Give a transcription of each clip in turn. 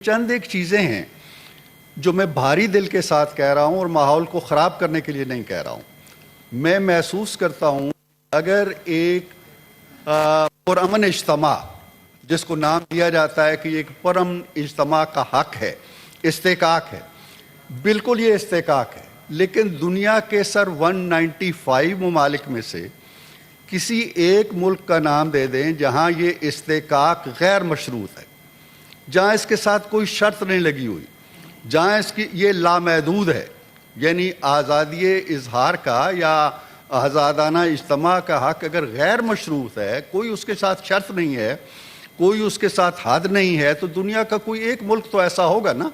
چند ایک چیزیں ہیں جو میں بھاری دل کے ساتھ کہہ رہا ہوں اور ماحول کو خراب کرنے کے لیے نہیں کہہ رہا ہوں۔ میں محسوس کرتا ہوں اگر ایک پرامن اجتماع جس کو نام دیا جاتا ہے کہ ایک پرامن اجتماع کا حق ہے، استحقاق ہے، بالکل یہ استحقاق ہے، لیکن دنیا کے 195 ممالک میں سے کسی ایک ملک کا نام دے دیں جہاں یہ استحقاق غیر مشروط ہے، جہاں اس کے ساتھ کوئی شرط نہیں لگی ہوئی، جہاں اس کی یہ لامحدود ہے، یعنی آزادی اظہار کا یا آزادانہ اجتماع کا حق اگر غیر مشروط ہے، کوئی اس کے ساتھ شرط نہیں ہے، کوئی اس کے ساتھ حد نہیں ہے، تو دنیا کا کوئی ایک ملک تو ایسا ہوگا نا،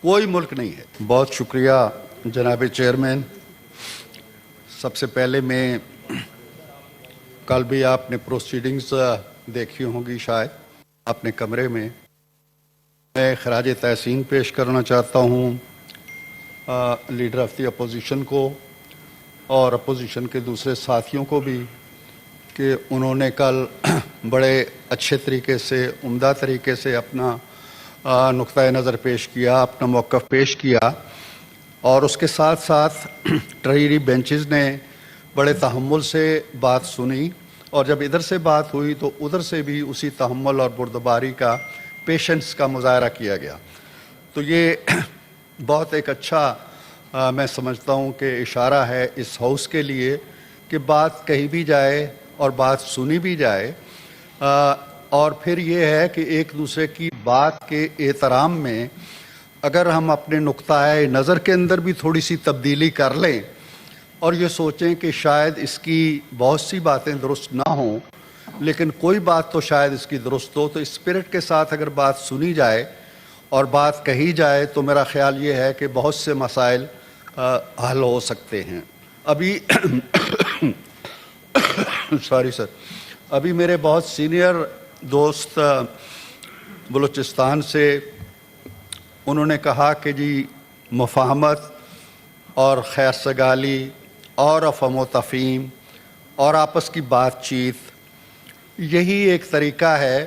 کوئی ملک نہیں ہے۔ بہت شکریہ جناب چیئرمین۔ سب سے پہلے میں کل بھی آپ نے پروسیڈنگز دیکھی ہوں گی شاید اپنے کمرے میں خراج تحسین پیش کرنا چاہتا ہوں لیڈر آف دی اپوزیشن کو اور اپوزیشن کے دوسرے ساتھیوں کو بھی کہ انہوں نے کل بڑے اچھے طریقے سے، عمدہ طریقے سے اپنا نقطۂ نظر پیش کیا، اپنا موقف پیش کیا، اور اس کے ساتھ ساتھ ٹریری بینچز نے بڑے تحمل سے بات سنی، اور جب ادھر سے بات ہوئی تو ادھر سے بھی اسی تحمل اور بردباری کا، پیشنس کا مظاہرہ کیا گیا۔ تو یہ بہت ایک اچھا میں سمجھتا ہوں کہ اشارہ ہے اس ہاؤس کے لیے کہ بات کہی بھی جائے اور بات سنی بھی جائے، اور پھر یہ ہے کہ ایک دوسرے کی بات کے احترام میں اگر ہم اپنے نقطۂ نظر کے اندر بھی تھوڑی سی تبدیلی کر لیں اور یہ سوچیں کہ شاید اس کی بہت سی باتیں درست نہ ہوں لیکن کوئی بات تو شاید اس کی درست ہو، تو اسپرٹ کے ساتھ اگر بات سنی جائے اور بات کہی جائے تو میرا خیال یہ ہے کہ بہت سے مسائل حل ہو سکتے ہیں۔ ابھی ابھی میرے بہت سینئر دوست بلوچستان سے انہوں نے کہا کہ جی مفاہمت اور خیر سگالی اور افہام و تفہیم اور آپس کی بات چیت یہی ایک طریقہ ہے،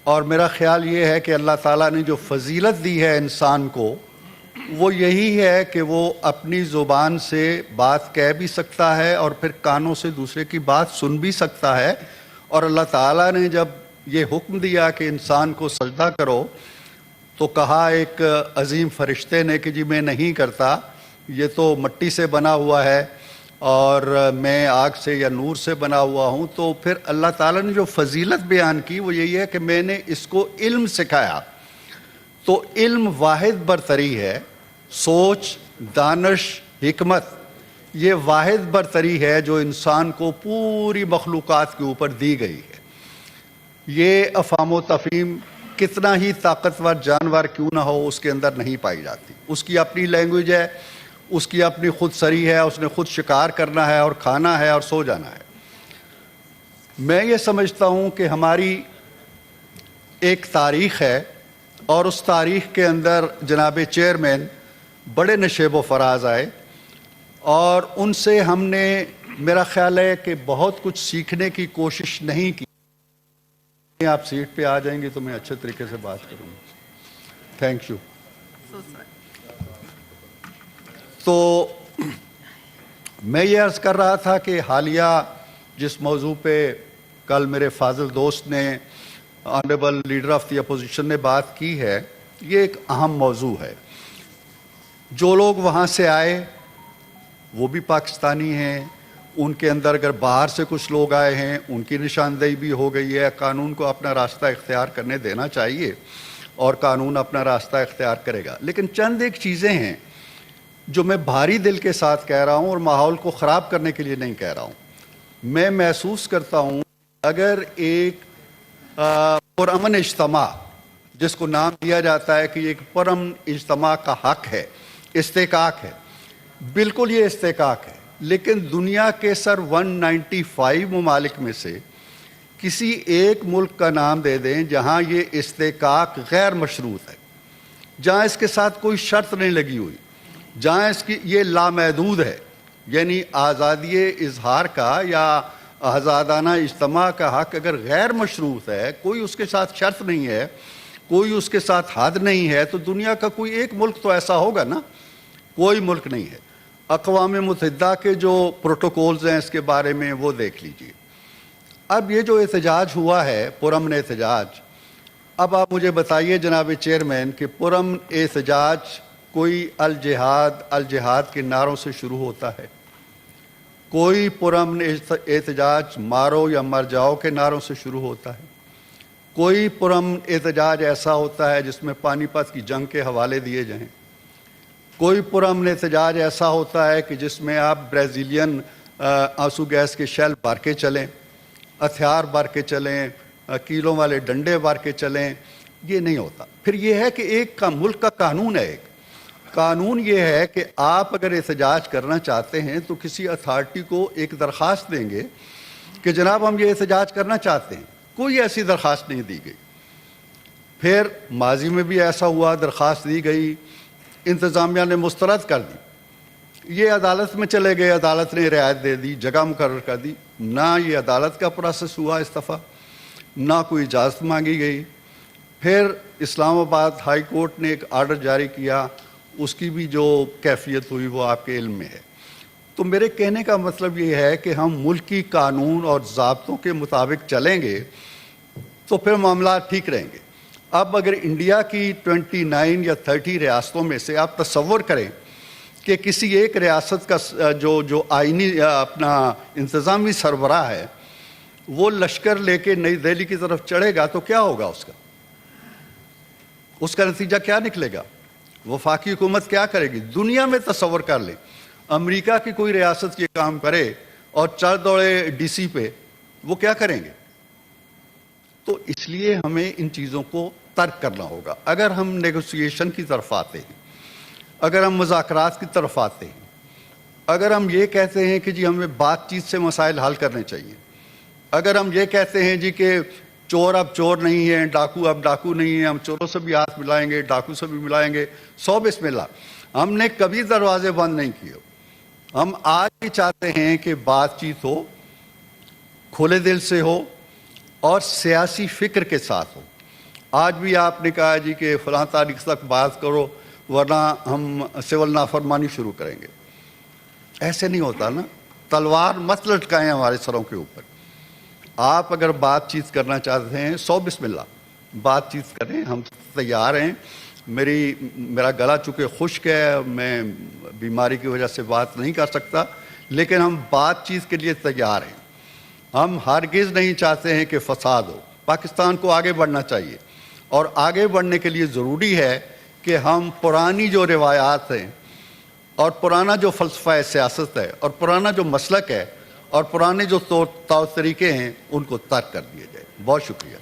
اور میرا خیال یہ ہے کہ اللہ تعالیٰ نے جو فضیلت دی ہے انسان کو وہ یہی ہے کہ وہ اپنی زبان سے بات کہہ بھی سکتا ہے اور پھر کانوں سے دوسرے کی بات سن بھی سکتا ہے، اور اللہ تعالیٰ نے جب یہ حکم دیا کہ انسان کو سجدہ کرو تو کہا ایک عظیم فرشتے نے کہ جی میں نہیں کرتا، یہ تو مٹی سے بنا ہوا ہے اور میں آگ سے یا نور سے بنا ہوا ہوں۔ تو پھر اللہ تعالیٰ نے جو فضیلت بیان کی وہ یہی ہے کہ میں نے اس کو علم سکھایا۔ تو علم واحد برتری ہے، سوچ، دانش، حکمت یہ واحد برتری ہے جو انسان کو پوری مخلوقات کے اوپر دی گئی ہے۔ یہ افہام و تفہیم کتنا ہی طاقتور جانور کیوں نہ ہو اس کے اندر نہیں پائی جاتی، اس کی اپنی لینگویج ہے، اس کی اپنی خود سری ہے، اس نے خود شکار کرنا ہے اور کھانا ہے اور سو جانا ہے۔ میں یہ سمجھتا ہوں کہ ہماری ایک تاریخ ہے اور اس تاریخ کے اندر جناب چیئرمین بڑے نشیب و فراز آئے اور ان سے ہم نے میرا خیال ہے کہ بہت کچھ سیکھنے کی کوشش نہیں کی۔ آپ سیٹ پہ آ جائیں گے تو میں اچھے طریقے سے بات کروں گا۔ Thank you. تو میں یہ عرض کر رہا تھا کہ حالیہ جس موضوع پہ کل میرے فاضل دوست نے honourable leader of the opposition نے بات کی ہے، یہ ایک اہم موضوع ہے۔ جو لوگ وہاں سے آئے وہ بھی پاکستانی ہیں، ان کے اندر اگر باہر سے کچھ لوگ آئے ہیں ان کی نشاندہی بھی ہو گئی ہے۔ قانون کو اپنا راستہ اختیار کرنے دینا چاہیے اور قانون اپنا راستہ اختیار کرے گا، لیکن چند ایک چیزیں ہیں جو میں بھاری دل کے ساتھ کہہ رہا ہوں اور ماحول کو خراب کرنے کے لیے نہیں کہہ رہا ہوں۔ میں محسوس کرتا ہوں اگر ایک پرامن اجتماع جس کو نام دیا جاتا ہے کہ ایک پرامن اجتماع کا حق ہے، استحقاق ہے، بالکل یہ استحقاق ہے، لیکن دنیا کے 195 ممالک میں سے کسی ایک ملک کا نام دے دیں جہاں یہ استحقاق غیر مشروط ہے، جہاں اس کے ساتھ کوئی شرط نہیں لگی ہوئی، جہاں اس کی یہ لامحدود ہے، یعنی آزادی اظہار کا یا آزادانہ اجتماع کا حق اگر غیر مشروط ہے، کوئی اس کے ساتھ شرط نہیں ہے، کوئی اس کے ساتھ حد نہیں ہے، تو دنیا کا کوئی ایک ملک تو ایسا ہوگا نا، کوئی ملک نہیں ہے۔ اقوام متحدہ کے جو پروٹوکولز ہیں اس کے بارے میں وہ دیکھ لیجئے۔ اب یہ جو احتجاج ہوا ہے، پرامن احتجاج، اب آپ مجھے بتائیے جناب چیئرمین کہ پرامن احتجاج کوئی الجہاد کے نعروں سے شروع ہوتا ہے؟ کوئی پرامن احتجاج مارو یا مر جاؤ کے نعروں سے شروع ہوتا ہے؟ کوئی پرامن احتجاج ایسا ہوتا ہے جس میں پانی پت کی جنگ کے حوالے دیے جائیں؟ کوئی پرامن احتجاج ایسا ہوتا ہے کہ جس میں آپ بریزیلین آنسو گیس کے شیل بھر کے چلیں، ہتھیار بھر کے چلیں، کیلوں والے ڈنڈے بھر کے چلیں؟ یہ نہیں ہوتا۔ پھر یہ ہے کہ ایک ملک کا قانون ہے، ایک قانون یہ ہے کہ آپ اگر احتجاج کرنا چاہتے ہیں تو کسی اتھارٹی کو ایک درخواست دیں گے کہ جناب ہم یہ احتجاج کرنا چاہتے ہیں۔ کوئی ایسی درخواست نہیں دی گئی۔ پھر ماضی میں بھی ایسا ہوا، درخواست دی گئی، انتظامیہ نے مسترد کر دی، یہ عدالت میں چلے گئے، عدالت نے رعایت دے دی، جگہ مقرر کر دی، نہ یہ عدالت کا پروسیس ہوا اس دفعہ، نہ کوئی اجازت مانگی گئی۔ پھر اسلام آباد ہائی کورٹ نے ایک آرڈر جاری کیا، اس کی بھی جو کیفیت ہوئی وہ آپ کے علم میں ہے۔ تو میرے کہنے کا مطلب یہ ہے کہ ہم ملکی قانون اور ضابطوں کے مطابق چلیں گے تو پھر معاملات ٹھیک رہیں گے۔ اب اگر انڈیا کی 29 یا 30 ریاستوں میں سے آپ تصور کریں کہ کسی ایک ریاست کا جو آئینی اپنا انتظامی سربراہ ہے وہ لشکر لے کے نئی دہلی کی طرف چڑھے گا تو کیا ہوگا؟ اس کا نتیجہ کیا نکلے گا؟ وفاقی حکومت کیا کرے گی؟ دنیا میں تصور کر لیں، امریکہ کی کوئی ریاست یہ کام کرے اور چڑھ دوڑے ڈی سی پہ، وہ کیا کریں گے؟ تو اس لیے ہمیں ان چیزوں کو ترک کرنا ہوگا۔ اگر ہم نیگوسیشن کی طرف آتے ہیں، اگر ہم مذاکرات کی طرف آتے ہیں، اگر ہم یہ کہتے ہیں کہ جی ہمیں بات چیت سے مسائل حل کرنے چاہیے، اگر ہم یہ کہتے ہیں جی کہ چور اب چور نہیں ہیں، ڈاکو اب ڈاکو نہیں ہیں، ہم چوروں سے بھی ہاتھ ملائیں گے، ڈاکو سے بھی ملائیں گے، سو بسم اللہ، ہم نے کبھی دروازے بند نہیں کیے۔ ہم آج بھی چاہتے ہیں کہ بات چیت ہو، کھلے دل سے ہو اور سیاسی فکر کے ساتھ ہو۔ آج بھی آپ نے کہا جی کہ فلاں تاریخ تک بات کرو ورنہ ہم سول نافرمانی شروع کریں گے۔ ایسے نہیں ہوتا نا، تلوار مت لٹکائیں ہمارے سروں کے اوپر۔ آپ اگر بات چیت کرنا چاہتے ہیں، سو بسم اللہ بات چیت کریں، ہم تیار ہیں۔ میرا گلا چونکہ خشک ہے، میں بیماری کی وجہ سے بات نہیں کر سکتا، لیکن ہم بات چیت کے لیے تیار ہیں۔ ہم ہرگز نہیں چاہتے ہیں کہ فساد ہو۔ پاکستان کو آگے بڑھنا چاہیے، اور آگے بڑھنے کے لیے ضروری ہے کہ ہم پرانی جو روایات ہیں اور پرانا جو فلسفہ سیاست ہے اور پرانا جو مسلک ہے اور پرانے جو طور طریقے ہیں ان کو ترک کر دیے جائے۔ بہت شکریہ۔